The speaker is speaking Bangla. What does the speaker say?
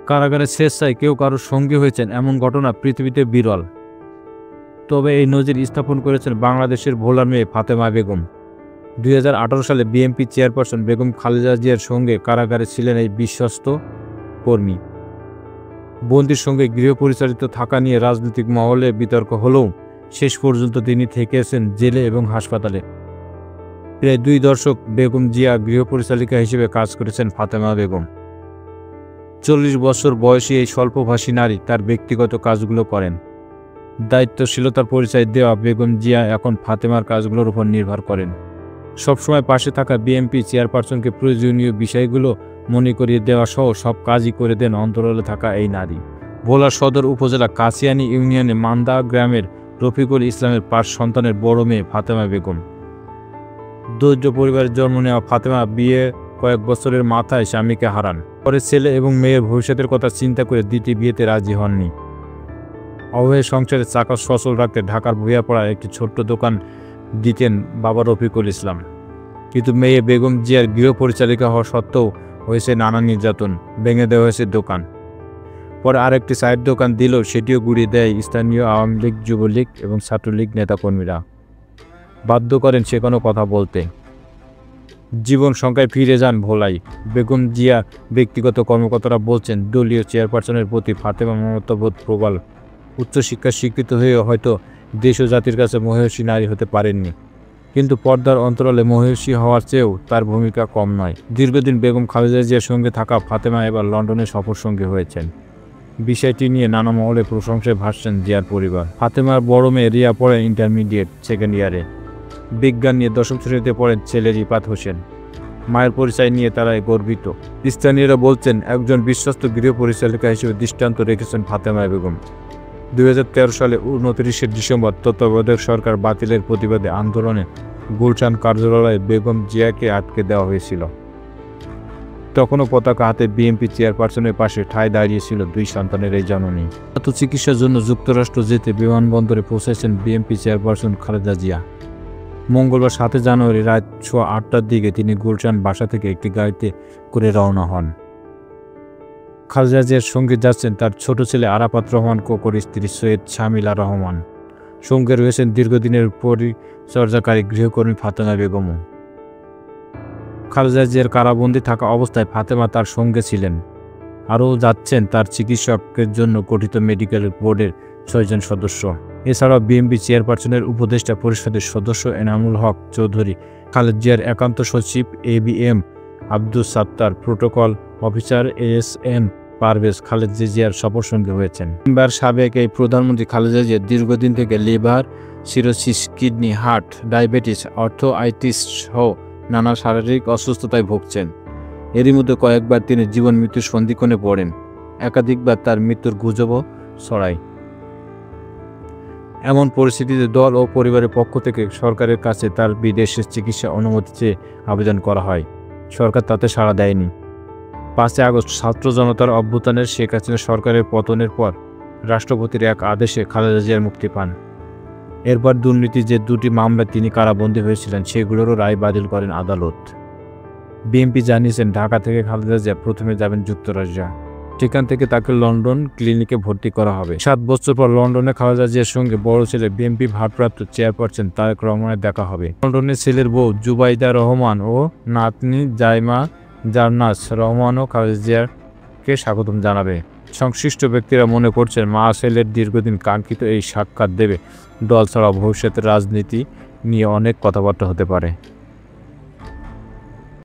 কারাগারে স্বেচ্ছায় কেউ কারোর সঙ্গী হয়েছেন এমন ঘটনা পৃথিবীতে বিরল। তবে এই নজির স্থাপন করেছেন বাংলাদেশের ভোলার মেয়ে ফাতেমা বেগম। 2018 সালে বিএনপি চেয়ারপারসন বেগম খালেদা জিয়ার সঙ্গে কারাগারে ছিলেন এই বিশ্বস্ত কর্মী। বন্দির সঙ্গে গৃহ পরিচালিত থাকা নিয়ে রাজনৈতিক মহলে বিতর্ক হলেও শেষ পর্যন্ত তিনি থেকেছেন জেলে এবং হাসপাতালে। প্রায় 2 দশক বেগম জিয়া গৃহ পরিচালিকা হিসেবে কাজ করেছেন ফাতেমা বেগম। 40 বছর বয়সী এই স্বল্পভাষী নারী তার ব্যক্তিগত কাজগুলো করেন। দায়িত্বশীলতার পরিচয় দেওয়া বেগম জিয়া এখন ফাতেমার কাজগুলোর উপর নির্ভর করেন। সবসময় পাশে থাকা বিএনপি চেয়ারপারসনকে প্রয়োজনীয় বিষয়গুলো মনে করিয়ে দেওয়া সহ সব কাজই করে দেন অন্তরালে থাকা এই নারী। ভোলা সদর উপজেলা কাশিয়ানী ইউনিয়নে মান্দা গ্রামের রফিকুল ইসলামের 5 সন্তানের বড় মেয়ে ফাতেমা বেগম। দরিদ্র পরিবারের জন্ম নেওয়া ফাতেমা বিয়ে কয়েক বছরের মাথায় স্বামীকে হারান। পরে ছেলে এবং মেয়ের ভবিষ্যতের কথা চিন্তা করে দ্বিতীয় বিয়েতে রাজি হননি। অবৈধ সংসারে চাকা সচল রাখতে ঢাকার ভূঁইয়াপাড়ায় একটি ছোট্ট দোকান দিতেন বাবা রফিকুল ইসলাম। কিন্তু মেয়ে বেগম জিয়ার গৃহ পরিচালিকা হওয়া সত্ত্বেও হয়েছে নানা নির্যাতন, ভেঙে দেওয়া হয়েছে দোকান। পরে আরেকটি চায়ের দোকান দিলেও সেটিও গুড়িয়ে দেয় স্থানীয় আওয়ামী লীগ, যুবলীগ এবং ছাত্রলীগ নেতাকর্মীরা। বাধ্য করেন সে কোনো কথা বলতে। জীবন সংখ্যায় ফিরে যান ভোলায়। বেগম জিয়া ব্যক্তিগত কর্মকর্তারা বলছেন, দলীয় চেয়ারপারসনের প্রতি ফাতেমা মমতাবোধ প্রবল। উচ্চশিক্ষা শিক্ষিত হয়ে হয়তো দেশ ও জাতির কাছে মহিষী নারী হতে পারেননি, কিন্তু পর্দার অন্তরালে মহিষী হওয়ার চেয়েও তার ভূমিকা কম নয়। দীর্ঘদিন বেগম খালেদা জিয়ার সঙ্গে থাকা ফাতেমা এবার লন্ডনে সফরসঙ্গী হয়েছেন। বিষয়টি নিয়ে নানা মহলে প্রশংসায় ভাসছেন জিয়ার পরিবার। ফাতেমার বড় মেয়ে রিয়া পড়েন ইন্টারমিডিয়েট সেকেন্ড ইয়ারে। বিজ্ঞান নিয়ে 10ম শ্রেণীতে পড়েন ছেলে রিফাত হোসেন। মায়ের পরিচয় নিয়ে তারাই গর্বিত। স্থানীয়রা বলছেন, একজন বিশ্বস্ত গৃহ পরিচালিকা হিসেবে দৃষ্টান্ত রেখেছেন ফাতেমা বেগম। 2013 সালে 29 ডিসেম্বর তত্ত্বাবধায়ক সরকার বাতিলের প্রতিবাদে আন্দোলনে গুলশান কার্যালয়ে বেগম জিয়াকে আটকে দেওয়া হয়েছিল। তখনও পতাকা হাতে বিএনপি চেয়ারপারসনের পাশে ঠায় দাঁড়িয়েছিল 2 সন্তানের এই জননী। চিকিৎসার জন্য যুক্তরাষ্ট্র যেতে বিমানবন্দরে পৌঁছেছেন বিএনপি চেয়ারপারসন খালেদা জিয়া। মঙ্গলবার 7 জানুয়ারি রাত 8টার দিকে তিনি গুলশান বাসা থেকে একটি গাড়িতে করে রওনা হন। খালেদা জিয়ার সঙ্গে যাচ্ছেন তার ছোট ছেলে আরাফাত রহমান, কোকর স্ত্রী সৈয়দ শামিলা রহমান। সঙ্গে রয়েছেন দীর্ঘদিনের পরিচর্যাকারী গৃহকর্মী ফাতেমা বেগমও। খালেদা জিয়ার কারাবন্দী থাকা অবস্থায় ফাতেমা তার সঙ্গে ছিলেন। আরও যাচ্ছেন তার চিকিৎসকের জন্য গঠিত মেডিকেল বোর্ডের 6 জন সদস্য। এছাড়াও বিএনপি চেয়ারপারসনের উপদেষ্টা পরিষদের সদস্য এনামুল হক চৌধুরী, খালেদা জিয়ার একান্ত সচিব ABM Abdus Sattar, protocol officer ASM Parvez Khaleda জিয়ার সফরসঙ্গী হয়েছেন। এবার সাবেক এই প্রধানমন্ত্রী খালেদা জিয়া দীর্ঘদিন থেকে liver cirrhosis, kidney, heart, diabetes, arthritis সহ নানা শারীরিক অসুস্থতায় ভুগছেন। এরই মধ্যে কয়েকবার তিনি জীবন মৃত্যুর সন্ধিক্ষণে পড়েন। একাধিকবার তার মৃত্যুর গুজবও ছড়ায়। এমন পরিস্থিতিতে দল ও পরিবারের পক্ষ থেকে সরকারের কাছে তার বিদেশের চিকিৎসা অনুমতি চেয়ে আবেদন করা হয়। সরকার তাতে সাড়া দেয়নি। 5 আগস্ট ছাত্র জনতার অভ্যুত্থানের শেখ হাসিনা সরকারের পতনের পর রাষ্ট্রপতির এক আদেশে খালেদা জিয়ার মুক্তি পান। এরপর দুর্নীতি যে 2টি মামলায় তিনি কারাবন্দী হয়েছিলেন সেগুলোরও রায় বাতিল করেন আদালত। বিএনপি জানিয়েছেন, ঢাকা থেকে খালেদা জিয়া প্রথমে যাবেন যুক্তরাজ্য। সেখান থেকে তাকে লন্ডন ক্লিনিকে ভর্তি করা হবে। 7 বছর পর লন্ডনে খালেদা জিয়ার সঙ্গে বড় ছেলে বিএনপি ভারপ্রাপ্ত চেয়ারপারসন তারেক রহমানের দেখা হবে। লন্ডনে ছেলের বউ জুবাইদা রহমান ও নাতনি জাইমা জান্নাত রহমানও খালেদা জিয়াকে স্বাগতম জানাবে। সংশ্লিষ্ট ব্যক্তিরা মনে করছেন, মা ছেলের দীর্ঘদিন কাঙ্ক্ষিত এই সাক্ষাৎ দেবে দল ছাড়াও ভবিষ্যতের রাজনীতি নিয়ে অনেক কথাবার্তা হতে পারে।